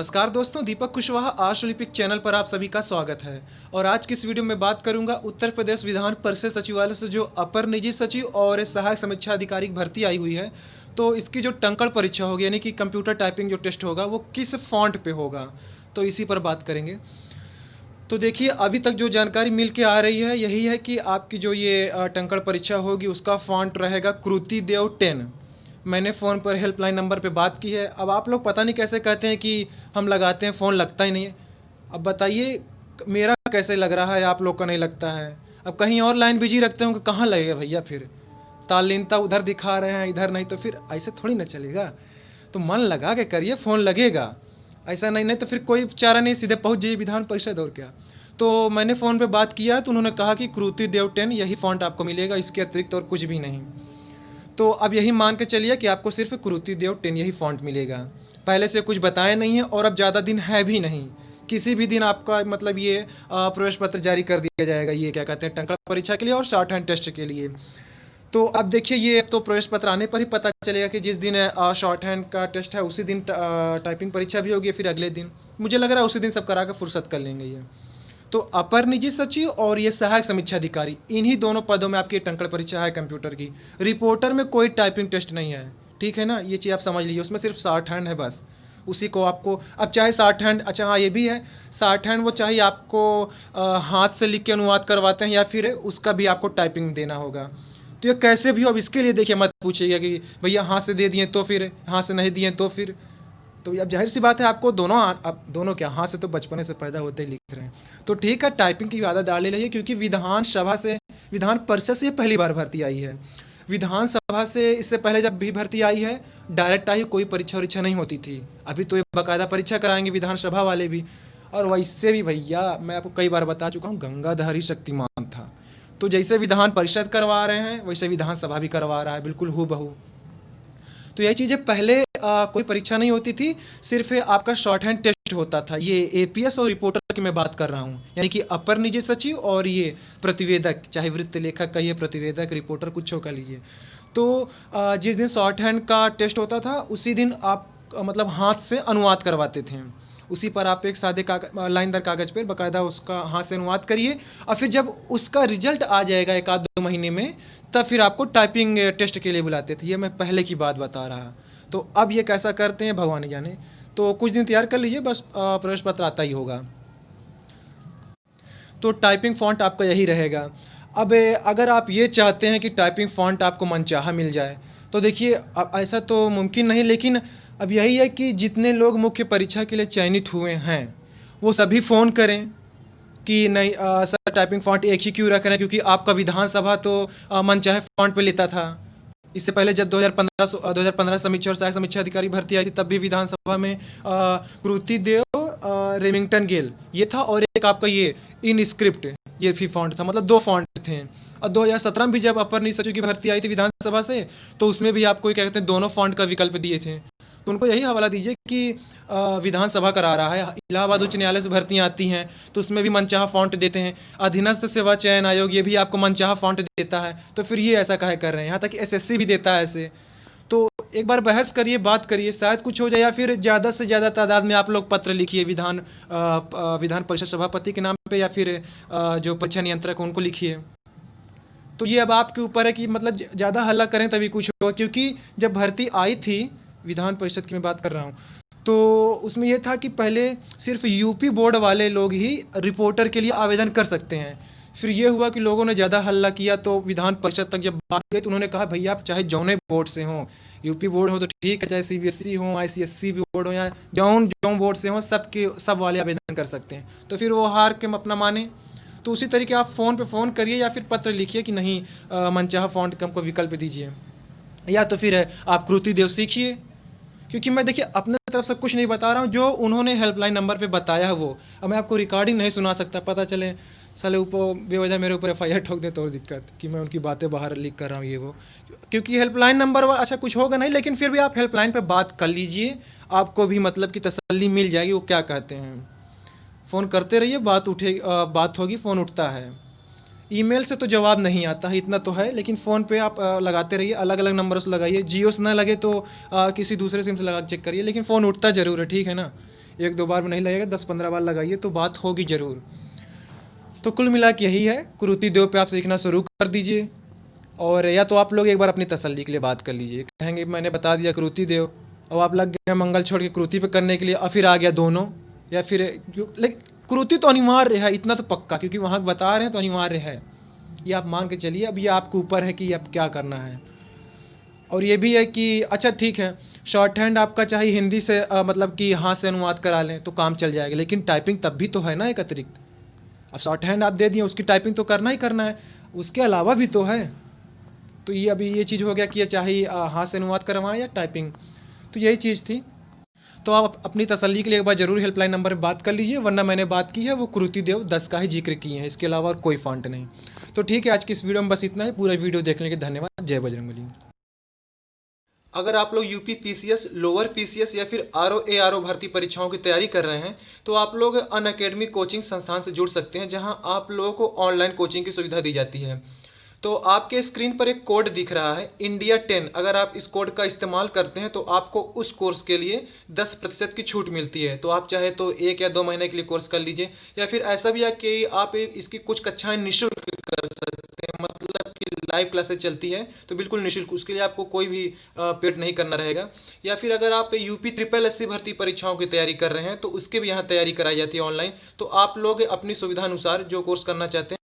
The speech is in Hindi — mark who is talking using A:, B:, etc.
A: नमस्कार दोस्तों, दीपक कुशवाहा आज ओलंपिक चैनल पर आप सभी का स्वागत है। और आज की इस वीडियो में बात करूंगा उत्तर प्रदेश विधान परिषद सचिवालय से जो अपर निजी सचिव और सहायक समीक्षा अधिकारी की भर्ती आई हुई है, तो इसकी जो टंकण परीक्षा होगी यानी कि कंप्यूटर टाइपिंग जो टेस्ट होगा वो किस फॉन्ट पे होगा, तो इसी पर बात करेंगे। तो देखिए, अभी तक जो जानकारी मिल के आ रही है यही है कि आपकी जो ये टंकण परीक्षा होगी उसका फॉन्ट रहेगा कृति देव 10। मैंने फ़ोन पर हेल्पलाइन नंबर पे बात की है। अब आप लोग पता नहीं कैसे कहते हैं कि हम लगाते हैं फ़ोन लगता ही नहीं है। अब बताइए मेरा कैसे लग रहा है, आप लोग का नहीं लगता है। अब कहीं और लाइन बिजी रखते होंगे, कहाँ लगेगा भैया फिर। तालीनता उधर दिखा रहे हैं इधर नहीं, तो फिर ऐसे थोड़ी ना चलेगा। तो मन लगा के करिए, फ़ोन लगेगा। ऐसा नहीं नहीं तो फिर कोई चारा नहीं, सीधे पहुंच जाइए विधान परिषद और क्या। तो मैंने फ़ोन पे बात किया तो उन्होंने कहा कि कृति देव 10 यही फ़ॉन्ट आपको मिलेगा, इसके अतिरिक्त और कुछ भी नहीं। तो अब यही मान के चलिए कि आपको सिर्फ कृति देव 10 यही फ़ॉन्ट मिलेगा। पहले से कुछ बताया नहीं है और अब ज़्यादा दिन है भी नहीं। किसी भी दिन आपका मतलब ये प्रवेश पत्र जारी कर दिया जाएगा, ये क्या कहते हैं, टंकण परीक्षा के लिए और शॉर्ट हैंड टेस्ट के लिए। तो अब देखिए, ये तो प्रवेश पत्र आने पर ही पता चलेगा कि जिस दिन शॉर्ट हैंड का टेस्ट है उसी दिन टाइपिंग परीक्षा भी होगी, फिर अगले दिन मुझे लग रहा है उसी दिन सब करा के फुर्सत कर लेंगे ये। तो अपर निजी सचिव और ये सहायक समीक्षा अधिकारी, इन्हीं दोनों पदों में आपकी टंकण परीक्षा है कंप्यूटर की। रिपोर्टर में कोई टाइपिंग टेस्ट नहीं है, ठीक है ना, ये चीज़ आप समझ लीजिए। उसमें सिर्फ शॉर्ट हैंड है बस, उसी को आपको अब चाहे शॉर्ट हैंड, अच्छा हाँ ये भी है, शॉर्ट हैंड वो चाहे आपको हाथ से लिख के अनुवाद करवाते हैं या फिर उसका भी आपको टाइपिंग देना होगा। तो ये कैसे भी हो, अब इसके लिए देखिए मत पूछिएगा कि भैया हाथ से दे दिए तो फिर, हाथ से नहीं दिए तो फिर। तो अब जाहिर सी बात है आपको दोनों, आप दोनों क्या, हाथ से तो बचपने से पैदा होते ही लिख रहे हैं। तो ठीक है, टाइपिंग की आदत डाल लीजिए, क्योंकि विधानसभा से, विधान परिषद से ये पहली बार भर्ती आई है। विधानसभा से इससे पहले जब भी भर्ती आई है डायरेक्ट आई, कोई परीक्षा वरीक्षा नहीं होती थी। अभी तो ये बाकायदा परीक्षा कराएंगे विधानसभा वाले भी। और वैसे भी भैया मैं आपको कई बार बता चुका हूँ, गंगाधार ही शक्तिमान था। तो जैसे विधान परिषद करवा रहे हैं वैसे विधानसभा भी करवा रहा है, बिल्कुल हूबहू। तो ये चीज़ें पहले कोई परीक्षा नहीं होती थी, सिर्फ आपका शॉर्ट हैंड टेस्ट होता था। ये एपीएस और रिपोर्टर की मैं बात कर रहा हूँ, यानी कि अपर निजी सचिव और ये प्रतिवेदक, चाहे वृत्त लेखक कहिए, प्रतिवेदक, रिपोर्टर, कुछ का लीजिए। तो जिस दिन शॉर्ट हैंड का टेस्ट होता था उसी दिन आप मतलब हाथ से अनुवाद करवाते थे। उसी पर आप एक सादे लाइनदार कागज़ पर बाकायदा उसका हाथ से अनुवाद करिए, और फिर जब उसका रिजल्ट आ जाएगा एक आध 2 महीने में, तब फिर आपको टाइपिंग टेस्ट के लिए बुलाते थे। ये मैं पहले की बात बता रहा। तो अब ये कैसा करते हैं भगवान ही जाने। तो कुछ दिन तैयार कर लीजिए, बस प्रवेश पत्र आता ही होगा। तो टाइपिंग फ़ॉन्ट आपका यही रहेगा। अब अगर आप ये चाहते हैं कि टाइपिंग फ़ॉन्ट आपको मनचाहा मिल जाए, तो देखिए अब ऐसा तो मुमकिन नहीं, लेकिन अब यही है कि जितने लोग मुख्य परीक्षा के लिए चयनित हुए हैं वो सभी फ़ोन करें कि नहीं सर टाइपिंग फ़ॉन्ट एक ही क्यों रख रहे हैं, क्योंकि आपका विधानसभा तो मनचाहे फ़ॉन्ट पे लेता था। इससे पहले जब 2015 समीक्षा और सहायक समीक्षा अधिकारी भर्ती आई थी, तब भी विधानसभा में कृति देव रेमिंगटन गेल ये था, और एक आपका ये इन स्क्रिप्ट ये भी फॉन्ट था, मतलब 2 फॉन्ट थे। और 2017 में भी जब अपर निजी सचिव की भर्ती आई थी विधानसभा से, तो उसमें भी आपको क्या कहते हैं, दोनों फॉन्ट का विकल्प दिए थे। तो उनको यही हवाला दीजिए कि विधानसभा करा रहा है, इलाहाबाद उच्च न्यायालय से भर्तियाँ आती हैं तो उसमें भी मनचाहा फ़ॉन्ट देते हैं। अधीनस्थ सेवा चयन आयोग ये भी आपको मनचाहा फ़ॉन्ट देता है, तो फिर ये ऐसा काहे कर रहे हैं। यहाँ तक कि एसएससी भी देता है ऐसे। तो एक बार बहस करिए, बात करिए, शायद कुछ हो जाए, या फिर ज़्यादा से ज़्यादा तादाद में आप लोग पत्र लिखिए विधान परिषद सभापति के नाम पे, या फिर जो परीक्षा नियंत्रक है उनको लिखिए। तो ये अब आपके ऊपर है कि मतलब ज़्यादा हल्ला करें तभी कुछ होगा, क्योंकि जब भर्ती आई थी विधान परिषद की मैं बात कर रहा हूँ, तो उसमें यह था कि पहले सिर्फ यूपी बोर्ड वाले लोग ही रिपोर्टर के लिए आवेदन कर सकते हैं। फिर ये हुआ कि लोगों ने ज़्यादा हल्ला किया, तो विधान परिषद तक जब बात गई तो उन्होंने कहा भैया आप चाहे जौने बोर्ड से हों, यूपी बोर्ड हो तो ठीक है, चाहे सीबीएसई हो, आईसीएसई बोर्ड हो, या जौन बोर्ड से हों, सब वाले आवेदन कर सकते हैं। तो फिर वो हार के अपना माने। तो उसी तरीके आप फ़ोन करिए या फिर पत्र लिखिए कि नहीं मनचाहा फ़ॉन्ट का हमको विकल्प दीजिए, या तो फिर आप कृति देव सीखिए। क्योंकि मैं देखिए अपने तरफ से कुछ नहीं बता रहा हूँ, जो उन्होंने हेल्पलाइन नंबर पे बताया है वो। अब मैं आपको रिकॉर्डिंग नहीं सुना सकता, पता चले साले ऊपर बेवजह मेरे ऊपर एफआईआर ठोक दे तो और दिक्कत कि मैं उनकी बातें बाहर लीक कर रहा हूँ ये वो। क्योंकि हेल्पलाइन नंबर अच्छा कुछ होगा नहीं, लेकिन फिर भी आप हेल्पलाइन पे बात कर लीजिए, आपको भी मतलब कि तसल्ली मिल जाएगी वो क्या कहते हैं। फ़ोन करते रहिए, बात होगी, फ़ोन उठता है। ईमेल से तो जवाब नहीं आता है, इतना तो है, लेकिन फ़ोन पे आप लगाते रहिए, अलग अलग नंबर से लगाइए। जियो से ना लगे तो किसी दूसरे सिम से लगा के चेक करिए, लेकिन फ़ोन उठता ज़रूर है, ठीक है ना। एक दो बार में नहीं लगेगा, 10-15 बार लगाइए तो बात होगी ज़रूर। तो कुल मिला के यही है, कुरुति देव पे आप सीखना शुरू कर दीजिए। और या तो आप लोग एक बार अपनी तसल्ली के लिए बात कर लीजिए, कहेंगे मैंने बता दिया कुरुति देव, और आप लग गए मंगल छोड़ के कुरुति पे करने के लिए, और फिर आ गया दोनों। या फिर लेकिन कुरुति तो अनिवार्य है, इतना तो पक्का, क्योंकि वहाँ बता रहे हैं तो अनिवार्य है। ये आप मान के चलिए, अब ये आपके ऊपर है कि अब क्या करना है। और ये भी है कि अच्छा ठीक है, शॉर्ट हैंड आपका चाहे हिंदी से मतलब कि हाथ से अनुवाद करा लें तो काम चल जाएगा, लेकिन टाइपिंग तब भी तो है ना एक अतिरिक्त। अब शॉर्ट हैंड आप दे दिए, उसकी टाइपिंग तो करना ही करना है, उसके अलावा भी तो है। तो ये अभी ये चीज़ हो गया कि ये चाहे हाथ से अनुवाद करवाएं या टाइपिंग, तो यही चीज़ थी। तो आप अपनी तसल्ली के लिए एक बार ज़रूर हेल्पलाइन नंबर पर बात कर लीजिए, वरना मैंने बात की है वो कुरुति देव 10 का ही जिक्र किए हैं, इसके अलावा और कोई फॉन्ट नहीं। तो ठीक है, आज की इस वीडियो में बस इतना ही। पूरा वीडियो देखने के लिए धन्यवाद। जय बजरंगबली। अगर आप लोग यूपी पीसीएस, लोअर पीसीएस या फिर आरओ एआरओ भर्ती परीक्षाओं की तैयारी कर रहे हैं, तो आप लोग अनअकैडमी कोचिंग संस्थान से जुड़ सकते हैं, जहां आप लोगों को ऑनलाइन कोचिंग की सुविधा दी जाती है। तो आपके स्क्रीन पर एक कोड दिख रहा है इंडिया 10, अगर आप इस कोड का इस्तेमाल करते हैं तो आपको उस कोर्स के लिए 10% की छूट मिलती है। तो आप चाहे तो 1 या 2 महीने के लिए कोर्स कर लीजिए, या फिर ऐसा भी है कि आप इसकी कुछ कक्षाएं निःशुल्क कर सकते हैं, मतलब कि लाइव क्लासेस चलती है तो बिल्कुल निःशुल्क, उसके लिए आपको कोई भी पेड नहीं करना रहेगा। या फिर अगर आप यूपी ट्रिपल एससी भर्ती परीक्षाओं की तैयारी कर रहे हैं तो उसके भी यहाँ तैयारी कराई जाती है ऑनलाइन। तो आप लोग अपनी सुविधा अनुसार जो कोर्स करना चाहते हैं